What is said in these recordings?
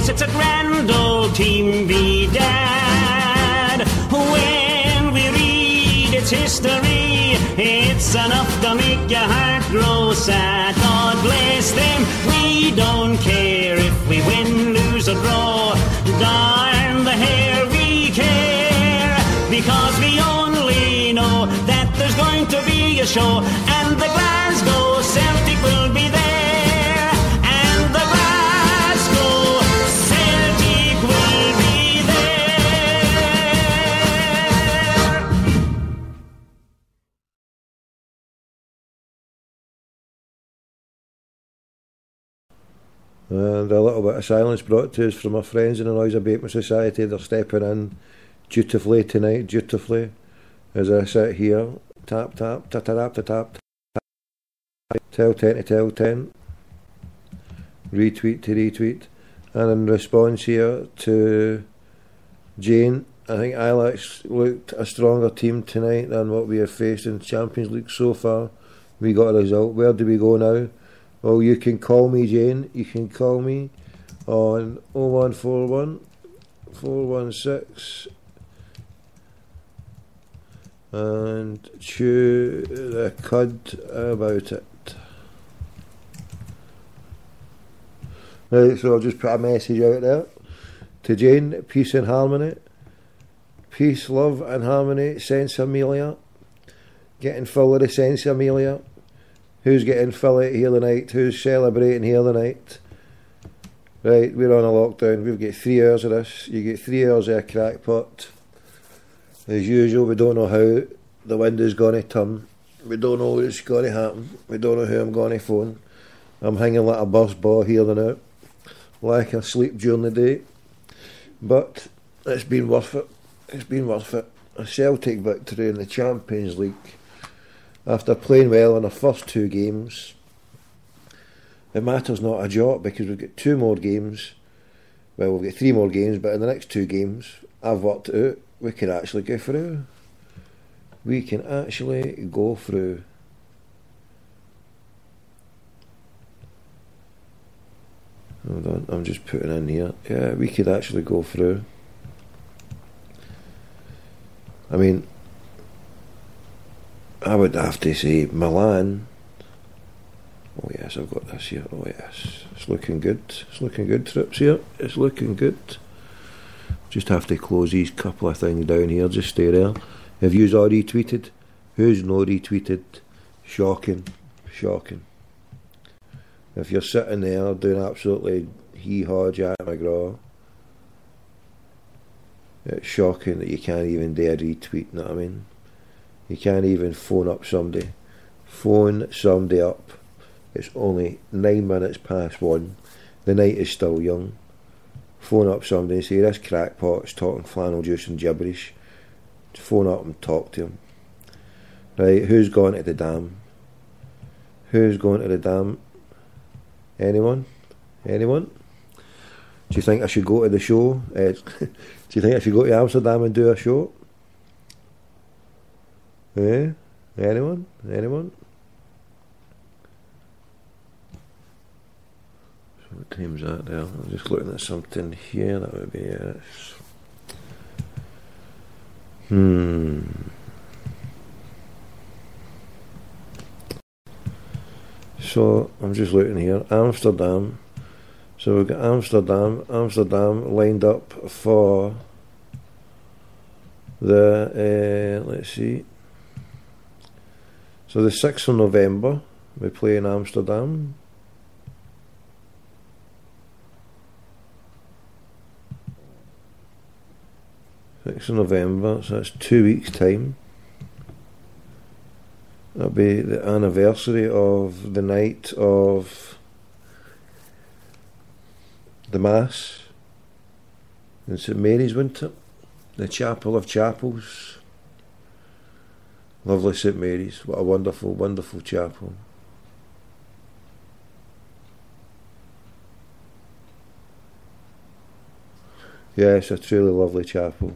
yes, it's a grand old team, bedad. When we read its history, it's enough to make your heart grow sad. God bless them, we don't care if we win, lose or draw. Darn the hair, we care, because we only know that there's going to be a show, and the Glasgow Celtic will be there, and the Glasgow Celtic will be there. And a little bit of silence brought to us from our friends in the Noise Abatement Society. They're stepping in dutifully tonight, dutifully, as I sit here. Tap, tap, tap, tap, tap, tap, tell 10 to tell 10, retweet to retweet. And in response here to Jane, I think Alex looked a stronger team tonight than what we have faced in Champions League so far. We got a result. Where do we go now? Well, you can call me, Jane. You can call me on 0141 416 and chew the cud about it. Right, so I'll just put a message out there to Jane. Peace and harmony. Peace, love and harmony. Sense Amelia. Getting full of the sense Amelia. Who's getting full of it here tonight? Who's celebrating here tonight? Right, we're on a lockdown. We've got 3 hours of this. You get 3 hours of a crackpot. As usual, we don't know how the wind is going to turn. We don't know what's going to happen. We don't know who I'm going to phone. I'm hanging like a bus ball here and out, like I sleep during the day. But it's been worth it. It's been worth it. A Celtic victory in the Champions League. After playing well in our first 2 games, it matters not a jot, because we've got 2 more games. Well, we've got 3 more games, but in the next 2 games, I've worked it out. We can actually go through. We can actually go through. Hold on, I'm just putting in here. Yeah, we could actually go through. I mean, I would have to say Milan. Oh yes, I've got this here. Oh yes, it's looking good. It's looking good, Trips here. It's looking good. Just have to close these couple of things down here. Just stay there. Have yous all retweeted? Who's no retweeted? Shocking. Shocking. If you're sitting there doing absolutely hee-haw, Jack McGraw, it's shocking that you can't even dare retweet, you know what I mean? You can't even phone up somebody. Phone somebody up. It's only 9 minutes past 1. The night is still young. Phone up somebody and say, this crackpot's talking flannel juice and gibberish. Phone up and talk to him. Right, who's going to the dam? Who's going to the dam? Anyone? Anyone? Do you think I should go to the show? Do you think I should go to Amsterdam and do a show? Eh? Anyone? Anyone? So what time's that there? I'm just looking at something here. That would be yes. So I'm just looking here. Amsterdam. So we've got Amsterdam lined up for the let's see. So the 6th of November we play in Amsterdam. November, so that's 2 weeks' time. That'll be the anniversary of the night of the Mass in St Mary's, wasn't it? The Chapel of Chapels. Lovely St Mary's. What a wonderful, wonderful chapel. Yes, a truly lovely chapel.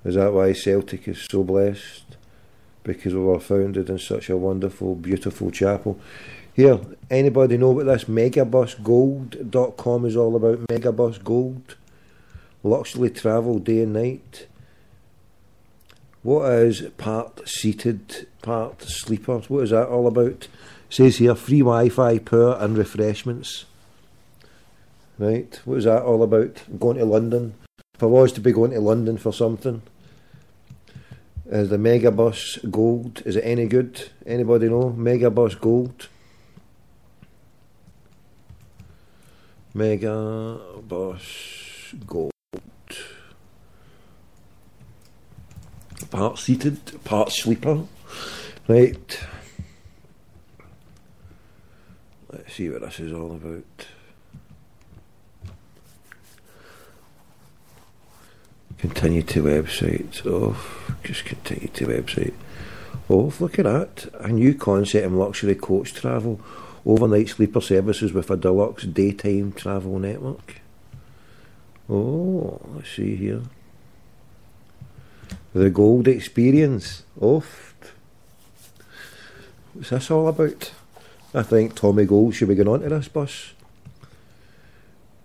Is that why Celtic is so blessed? Because we were founded in such a wonderful, beautiful chapel. Here, anybody know what this megabusgold.com is all about? Megabus Gold, luxury travel day and night. What is part seated, part sleeper? What is that all about? It says here, free Wi-Fi, power and refreshments. Right, what is that all about? I'm going to London. If I was to be going to London for something, is the Megabus Gold, is it any good? Anybody know? Megabus Gold. Megabus Gold. Part seated, part sleeper. Right. Let's see what this is all about. Continue to website. Just continue to website. Look at that. A new concept in luxury coach travel. Overnight sleeper services with a deluxe daytime travel network. Let's see here. The Gold Experience. What's this all about? I think Tommy Gold should be going on to this bus.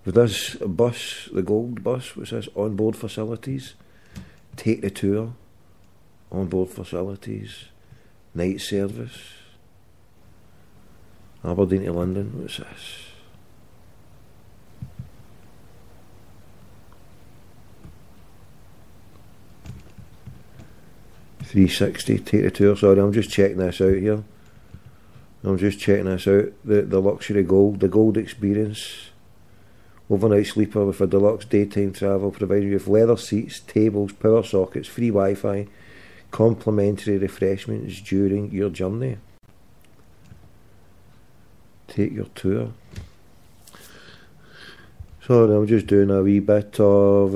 With this bus, the Gold bus, which says onboard facilities, take the tour, onboard facilities, night service, Aberdeen to London, what's this? $360, take the tour. Sorry, I'm just checking this out here. The luxury Gold, the Gold Experience. Overnight sleeper with a deluxe daytime travel, providing you with leather seats, tables, power sockets, free Wi-Fi, complimentary refreshments during your journey. Take your tour. Sorry, I'm just doing a wee bit of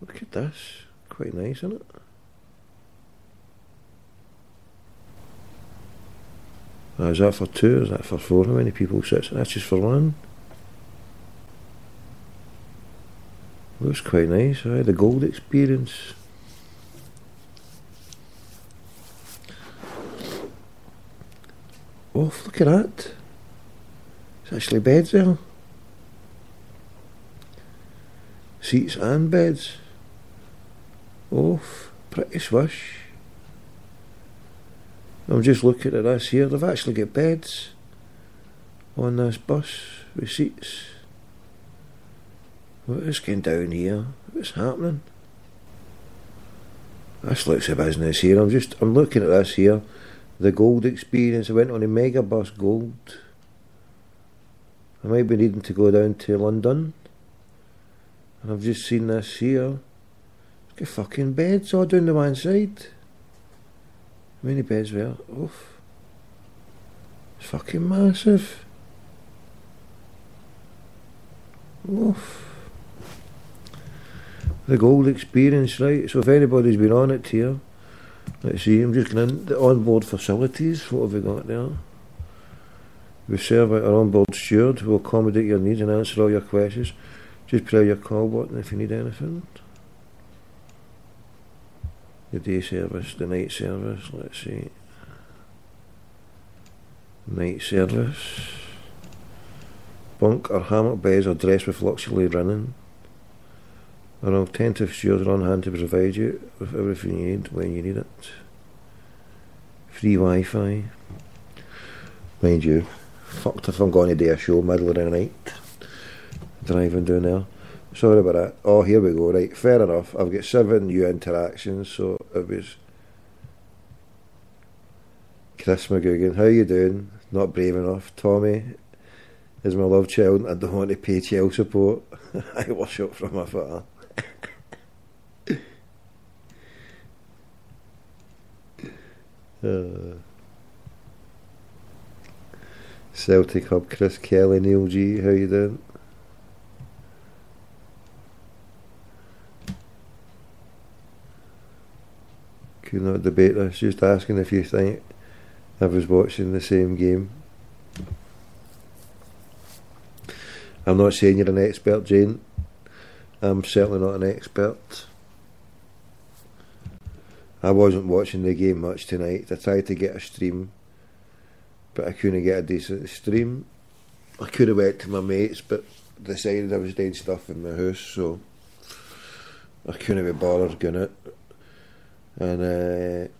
look at this. Quite nice, isn't it? Is that for two? Is that for four? How many people sit? That's just for one. Looks quite nice, the Gold Experience. Look at that. There's actually beds there. Seats and beds. Pretty swish. I'm just looking at this here. They've actually got beds on this bus with seats. What is going down here? What's happening? This looks a business here. I'm looking at this here. The Gold Experience. I went on a Megabus Gold. I might be needing to go down to London. And I've just seen this here. It's got fucking beds all down the one side. How many beds were? It's fucking massive. The Gold Experience, right? So if anybody's been on it here, let's see, I'm just going in. The onboard facilities, what have we got there? We serve out our onboard steward who will accommodate your needs and answer all your questions. Just press your call button if you need anything. The day service, the night service, let's see. Night service. Bunk or hammock beds are dressed with luxury linen. An attentive steward are on hand to provide you with everything you need when you need it. Free Wi-Fi. Mind you, fucked if I'm going to do a show middle of the night. Driving down there. Sorry about that. Here we go, right, fair enough. I've got 7 new interactions, so it was Chris McGugan, how you doing? Not brave enough. Tommy is my love child and I don't want to pay child support. I worship from afar. Celtic Hub, Chris Kelly, Neil G, how you doing? Could not debate this, just asking if you think I was watching the same game. I'm not saying you're an expert, Jane. I'm certainly not an expert. I wasn't watching the game much tonight. I tried to get a stream, but I couldn't get a decent stream. I could have went to my mates, but decided I was doing stuff in my house, so I couldn't be bothered doing it. And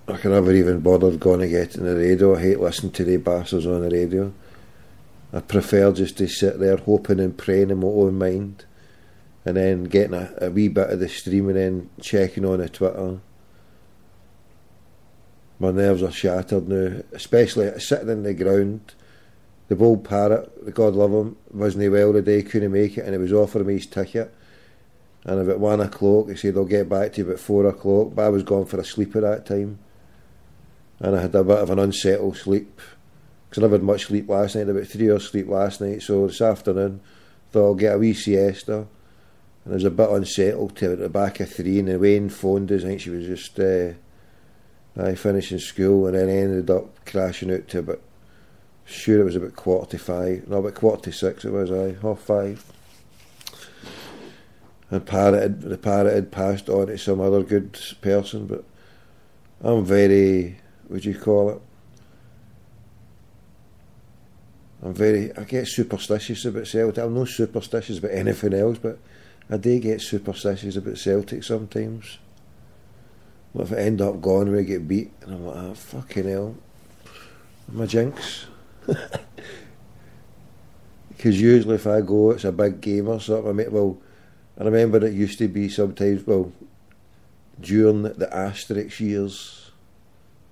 I can never even bothered going to get in the radio. I hate listening to the bastards on the radio. I prefer just to sit there hoping and praying in my own mind, and then getting a wee bit of the stream and then checking on the Twitter. My nerves are shattered now, especially sitting in the ground. The bold parrot, God love him, wasn't well today, couldn't make it, and he was offering me his ticket. And about 1 o'clock, he said, I'll get back to you about 4 o'clock, but I was gone for a sleep at that time. And I had a bit of an unsettled sleep, because I never had much sleep last night, about 3 hours sleep last night, so this afternoon, thought I'll get a wee siesta. And I was a bit unsettled till the back of 3, and Wayne phoned us. I think she was just finishing school, and then ended up crashing out to about, sure it was about 4:45, no, about 4:46 it was, 5:30. And the parrot had passed on to some other good person, but I'm very, what do you call it? I get superstitious about Celtic. I'm not superstitious about anything else, but I do get superstitious about Celtic sometimes. What if I end up going and we get beat? And I'm like, fucking hell. I'm a jinx. Because usually if I go, it's a big game or something. I remember it used to be sometimes, during the Asterix years,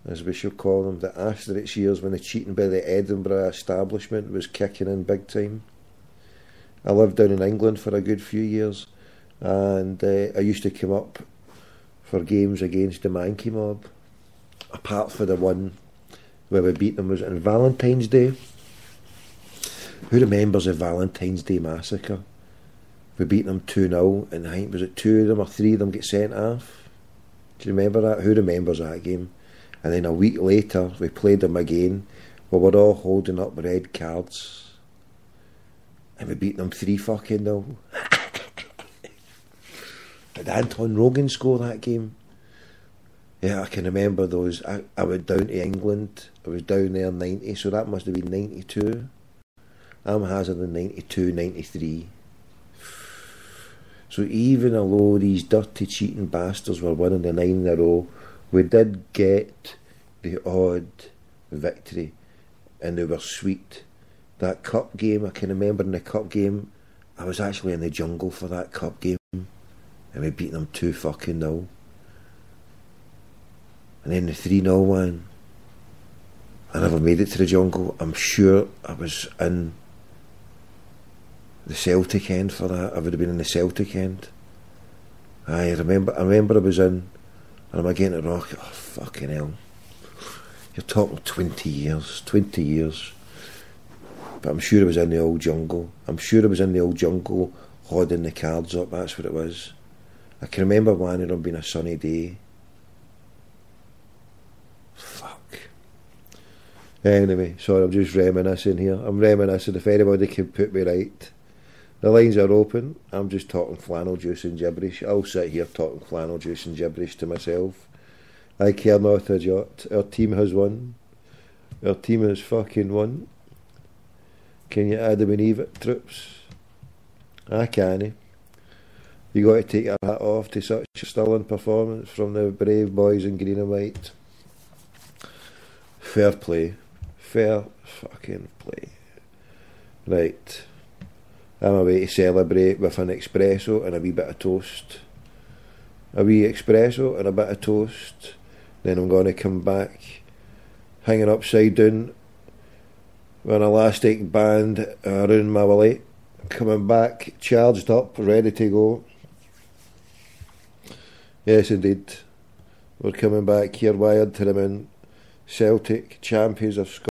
as we should call them, the Asterix years, when the cheating by the Edinburgh establishment was kicking in big time. I lived down in England for a good few years, and I used to come up for games against the Mankey Mob, apart from the one where we beat them was on Valentine's Day. Who remembers the Valentine's Day massacre? We beat them 2-0, and I think was it 2 of them or 3 of them get sent off. Do you remember that? Who remembers that game? And then a week later we played them again, where we're all holding up red cards, and we beat them 3-0. Did Anton Rogan score that game? Yeah, I can remember those. I went down to England. I was down there in 90, so that must have been 92. I'm hazarding 92, 93. So even though these dirty cheating bastards were winning the 9 in a row, we did get the odd victory, and they were sweet. That cup game, I can remember in the cup game, I was actually in the jungle for that cup game, and we beat them 2-0. And then the 3-0 one, I never made it to the jungle. I'm sure I was in the Celtic end for that. I would have been in the Celtic end. I remember I was in, and I'm again at Rock. Oh, fucking hell. You're talking 20 years. But I'm sure I was in the old jungle. Holding the cards up, that's what it was. I can remember one of them being a sunny day. Fuck. Anyway, sorry, I'm just reminiscing here. I'm reminiscing. If anybody can put me right, the lines are open. I'm just talking flannel juice and gibberish. I'll sit here talking flannel juice and gibberish to myself. I care not a jot. Our team has won. Our team has fucking won. Can you Adam and Eve it, troops? I can't. You got to take your hat off to such a sterling performance from the brave boys in green and white. Fair play. Fair fucking play. Right. I'm away to celebrate with an espresso and a wee bit of toast. A wee espresso and a bit of toast. Then I'm going to come back hanging upside down with an elastic band around my willy. Coming back charged up, ready to go. Yes indeed. We're coming back here wired to remain Celtic champions of Scotland.